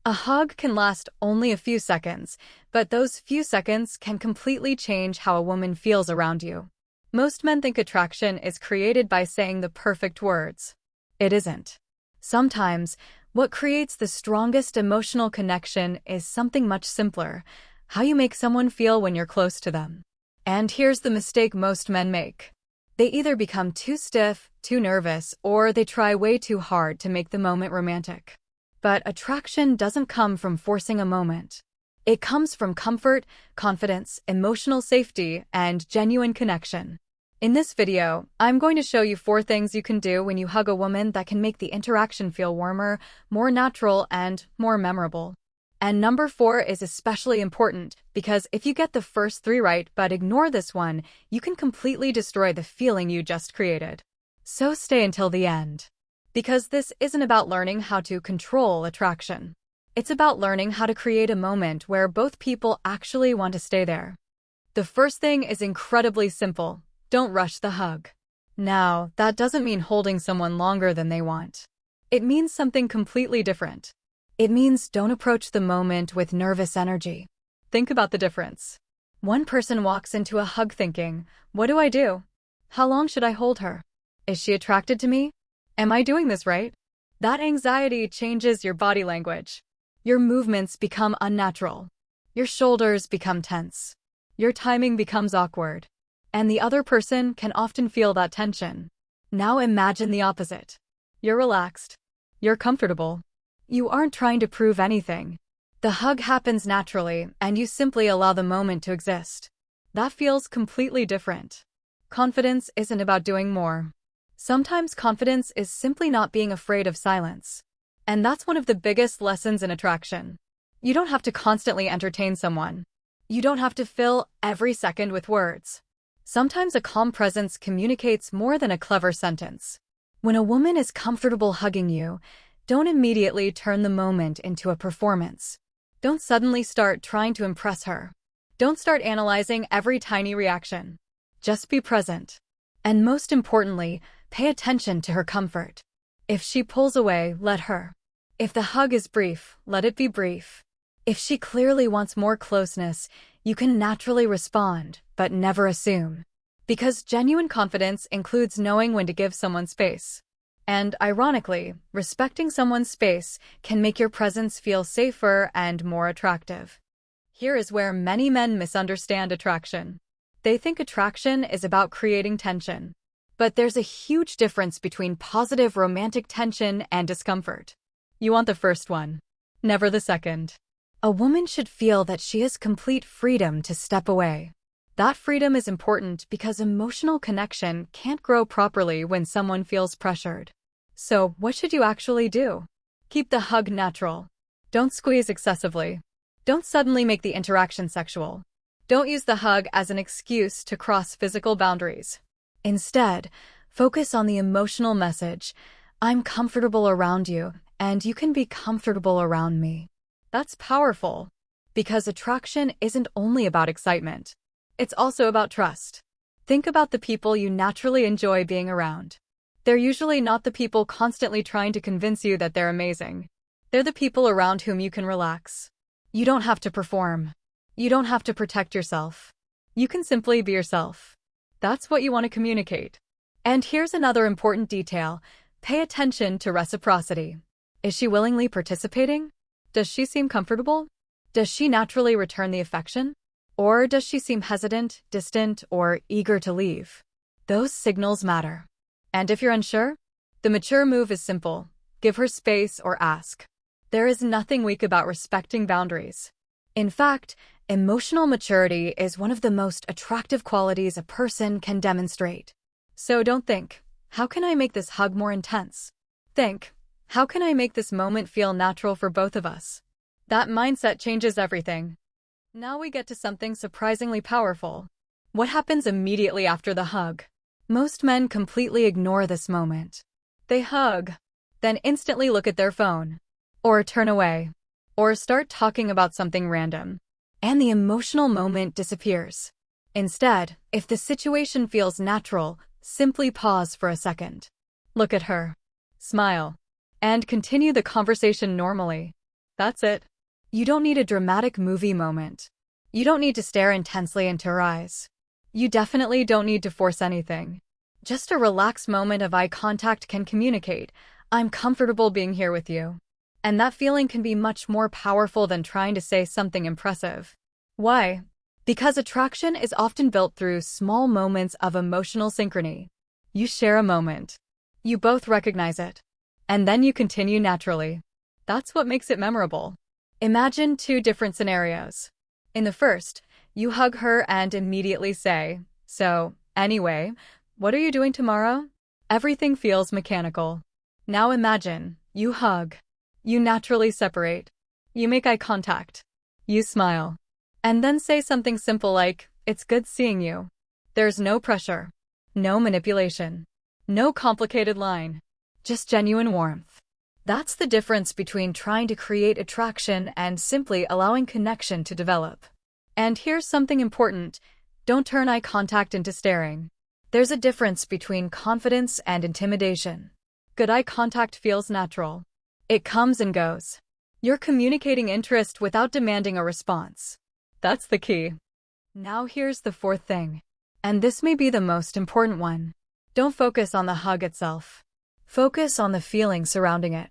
A hug can last only a few seconds, but those few seconds can completely change how a woman feels around you. Most men think attraction is created by saying the perfect words. It isn't. Sometimes, what creates the strongest emotional connection is something much simpler: how you make someone feel when you're close to them. And here's the mistake most men make. They either become too stiff, too nervous, or they try way too hard to make the moment romantic. But attraction doesn't come from forcing a moment. It comes from comfort, confidence, emotional safety, and genuine connection. In this video, I'm going to show you 4 things you can do when you hug a woman that can make the interaction feel warmer, more natural, and more memorable. And number 4 is especially important because if you get the first 3 right but ignore this one, you can completely destroy the feeling you just created. So stay until the end. Because this isn't about learning how to control attraction. It's about learning how to create a moment where both people actually want to stay there. The first thing is incredibly simple. Don't rush the hug. Now, that doesn't mean holding someone longer than they want. It means something completely different. It means don't approach the moment with nervous energy. Think about the difference. One person walks into a hug thinking, "What do I do? How long should I hold her? Is she attracted to me? Am I doing this right?" That anxiety changes your body language. Your movements become unnatural. Your shoulders become tense. Your timing becomes awkward. And the other person can often feel that tension. Now imagine the opposite. You're relaxed. You're comfortable. You aren't trying to prove anything. The hug happens naturally, and you simply allow the moment to exist. That feels completely different. Confidence isn't about doing more. Sometimes confidence is simply not being afraid of silence. And that's one of the biggest lessons in attraction. You don't have to constantly entertain someone. You don't have to fill every second with words. Sometimes a calm presence communicates more than a clever sentence. When a woman is comfortable hugging you, don't immediately turn the moment into a performance. Don't suddenly start trying to impress her. Don't start analyzing every tiny reaction. Just be present. And most importantly, pay attention to her comfort. If she pulls away, let her. If the hug is brief, let it be brief. If she clearly wants more closeness, you can naturally respond, but never assume. Because genuine confidence includes knowing when to give someone space. And ironically, respecting someone's space can make your presence feel safer and more attractive. Here is where many men misunderstand attraction. They think attraction is about creating tension. But there's a huge difference between positive romantic tension and discomfort. You want the first one, never the second. A woman should feel that she has complete freedom to step away. That freedom is important because emotional connection can't grow properly when someone feels pressured. So, what should you actually do? Keep the hug natural. Don't squeeze excessively. Don't suddenly make the interaction sexual. Don't use the hug as an excuse to cross physical boundaries. Instead, focus on the emotional message: I'm comfortable around you, and you can be comfortable around me. That's powerful, because attraction isn't only about excitement. It's also about trust. Think about the people you naturally enjoy being around. They're usually not the people constantly trying to convince you that they're amazing. They're the people around whom you can relax. You don't have to perform. You don't have to protect yourself. You can simply be yourself. That's what you want to communicate. And here's another important detail. Pay attention to reciprocity. Is she willingly participating? Does she seem comfortable? Does she naturally return the affection? Or does she seem hesitant, distant, or eager to leave? Those signals matter. And if you're unsure, the mature move is simple. Give her space or ask. There is nothing weak about respecting boundaries. In fact, emotional maturity is one of the most attractive qualities a person can demonstrate. So don't think, how can I make this hug more intense? Think, how can I make this moment feel natural for both of us? That mindset changes everything. Now we get to something surprisingly powerful. What happens immediately after the hug? Most men completely ignore this moment. They hug, then instantly look at their phone, or turn away, or start talking about something random, and the emotional moment disappears. Instead, if the situation feels natural, simply pause for a second. Look at her, smile, and continue the conversation normally. That's it. You don't need a dramatic movie moment. You don't need to stare intensely into her eyes. You definitely don't need to force anything. Just a relaxed moment of eye contact can communicate, "I'm comfortable being here with you." And that feeling can be much more powerful than trying to say something impressive. Why? Because attraction is often built through small moments of emotional synchrony. You share a moment. You both recognize it. And then you continue naturally. That's what makes it memorable. Imagine two different scenarios. In the first, you hug her and immediately say, "So, anyway, what are you doing tomorrow?" Everything feels mechanical. Now imagine, you hug. You naturally separate. You make eye contact. You smile. And then say something simple like, "It's good seeing you." There's no pressure. No manipulation. No complicated line. Just genuine warmth. That's the difference between trying to create attraction and simply allowing connection to develop. And here's something important. Don't turn eye contact into staring. There's a difference between confidence and intimidation. Good eye contact feels natural. It comes and goes. You're communicating interest without demanding a response. That's the key. Now here's the fourth thing. And this may be the most important one. Don't focus on the hug itself. Focus on the feeling surrounding it.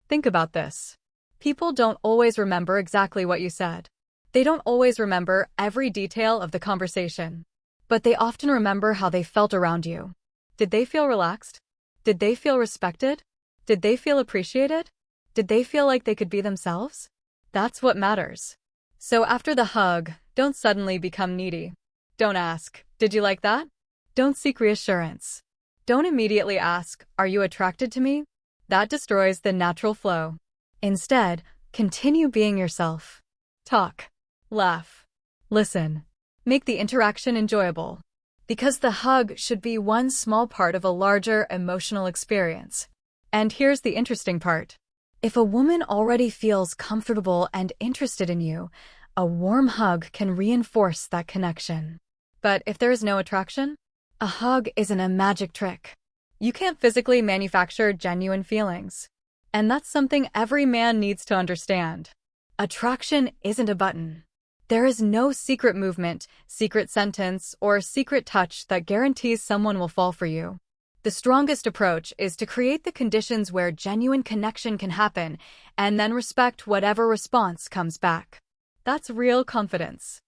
Think about this. People don't always remember exactly what you said. They don't always remember every detail of the conversation. But they often remember how they felt around you. Did they feel relaxed? Did they feel respected? Did they feel appreciated? Did they feel like they could be themselves? That's what matters. So after the hug, don't suddenly become needy. Don't ask, "Did you like that?" Don't seek reassurance. Don't immediately ask, "Are you attracted to me?" That destroys the natural flow. Instead, continue being yourself. Talk. Laugh. Listen. Make the interaction enjoyable. Because the hug should be one small part of a larger emotional experience. And here's the interesting part. If a woman already feels comfortable and interested in you, a warm hug can reinforce that connection. But if there is no attraction, a hug isn't a magic trick. You can't physically manufacture genuine feelings. And that's something every man needs to understand. Attraction isn't a button. There is no secret movement, secret sentence, or secret touch that guarantees someone will fall for you. The strongest approach is to create the conditions where genuine connection can happen, and then respect whatever response comes back. That's real confidence.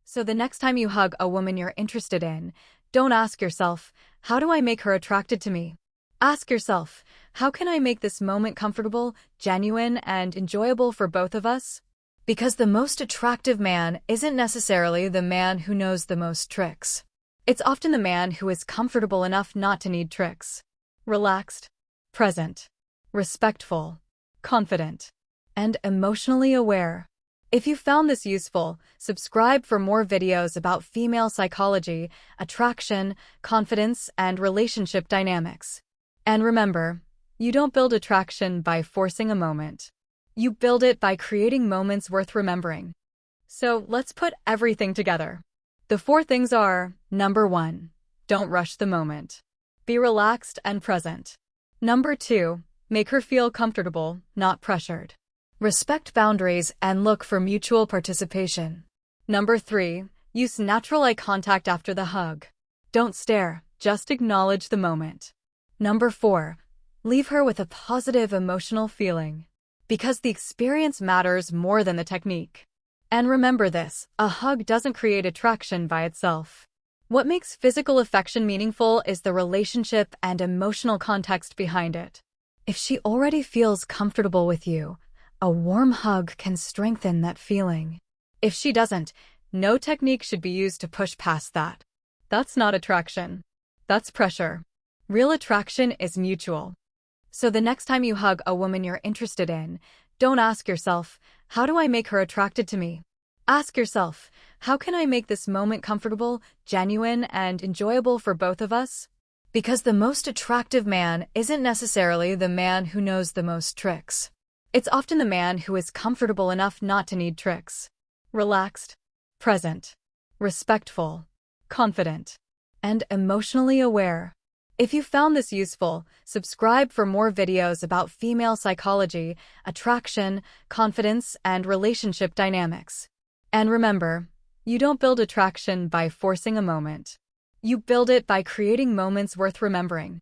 So the next time you hug a woman you're interested in, don't ask yourself, "How do I make her attracted to me?" Ask yourself, "How can I make this moment comfortable, genuine, and enjoyable for both of us?" Because the most attractive man isn't necessarily the man who knows the most tricks. It's often the man who is comfortable enough not to need tricks. Relaxed, present, respectful, confident, and emotionally aware. If you found this useful, subscribe for more videos about female psychology, attraction, confidence, and relationship dynamics. And remember, you don't build attraction by forcing a moment. You build it by creating moments worth remembering. So let's put everything together. The four things are, number 1, don't rush the moment. Be relaxed and present. Number 2, make her feel comfortable, not pressured. Respect boundaries and look for mutual participation. Number 3, use natural eye contact after the hug. Don't stare, just acknowledge the moment. Number 4, leave her with a positive emotional feeling. Because the experience matters more than the technique. And remember this, a hug doesn't create attraction by itself. What makes physical affection meaningful is the relationship and emotional context behind it. If she already feels comfortable with you, a warm hug can strengthen that feeling. If she doesn't, no technique should be used to push past that. That's not attraction. That's pressure. Real attraction is mutual. So the next time you hug a woman you're interested in, don't ask yourself, "How do I make her attracted to me?" Ask yourself, "How can I make this moment comfortable, genuine, and enjoyable for both of us?" Because the most attractive man isn't necessarily the man who knows the most tricks. It's often the man who is comfortable enough not to need tricks. Relaxed, present, respectful, confident, and emotionally aware. If you found this useful, subscribe for more videos about female psychology, attraction, confidence, and relationship dynamics. And remember, you don't build attraction by forcing a moment. You build it by creating moments worth remembering.